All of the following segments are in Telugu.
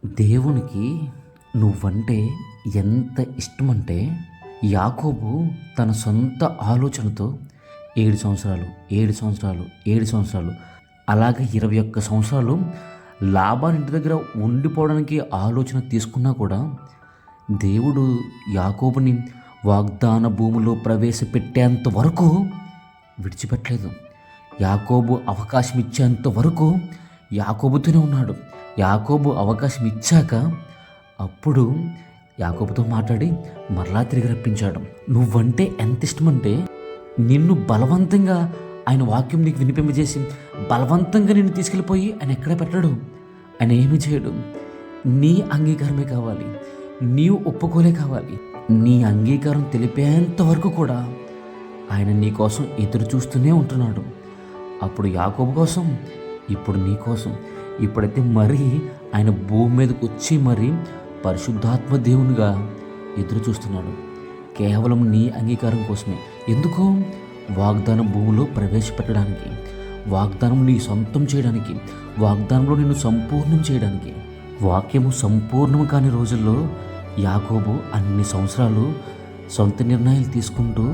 దేవునికి నువ్వంటే ఎంత ఇష్టమంటే యాకోబు తన సొంత ఆలోచనతో 7 సంవత్సరాలు అలాగే 21 సంవత్సరాలు లాబాను ఇంటి దగ్గర ఉండిపోవడానికి ఆలోచన తీసుకున్నా కూడా దేవుడు యాకోబుని వాగ్దాన భూమిలో ప్రవేశపెట్టేంత వరకు విడిచిపెట్టలేదు. యాకోబు అవకాశం ఇచ్చేంత వరకు యాకోబుతోనే ఉన్నాడు. యాకోబు అవకాశం ఇచ్చాక అప్పుడు యాకోబుతో మాట్లాడి మరలా తిరిగి రప్పించాడు. నువ్వంటే ఎంత ఇష్టమంటే నిన్ను బలవంతంగా ఆయన వాక్యం నీకు వినిపింపజేసి బలవంతంగా నిన్ను తీసుకెళ్ళిపోయి ఆయన ఎక్కడ పెట్టడు. ఆయన ఏమి చేయడు. నీ అంగీకారమే కావాలి, నీవు ఒప్పుకోలే కావాలి. నీ అంగీకారం తెలిపేంత వరకు కూడా ఆయన నీ కోసం ఎదురు చూస్తూనే ఉంటున్నాడు. అప్పుడు యాకోబు కోసం, ఇప్పుడు నీ కోసం. ఇప్పుడైతే మరీ ఆయన భూమి మీదకి వచ్చి మరీ పరిశుద్ధాత్మ దేవునిగా ఎదురు చూస్తున్నాడు. కేవలం నీ అంగీకారం కోసమే. ఎందుకు? వాగ్దానం భూమిలో ప్రవేశపెట్టడానికి, వాగ్దానం నీ సొంతం చేయడానికి, వాగ్దానంలో నిన్ను సంపూర్ణం చేయడానికి. వాక్యము సంపూర్ణం కాని రోజుల్లో యాకోబు అన్ని సంవత్సరాలు సొంత నిర్ణయాలు తీసుకుంటూ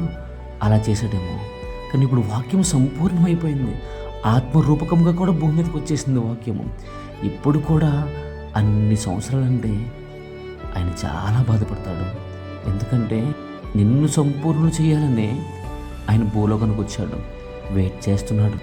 అలా చేసాడేమో. కానీ ఇప్పుడు వాక్యం సంపూర్ణమైపోయింది. ఆత్మరూపకంగా కూడా భూమి మీదకి వచ్చేసింది వాక్యము. ఇప్పుడు కూడా అన్ని సంవత్సరాలంటే ఆయన చాలా బాధపడతాడు. ఎందుకంటే నిన్ను సంపూర్ణ చేయాలనే ఆయన భూలోకానికి వచ్చాడు. వెయిట్ చేస్తున్నాడు.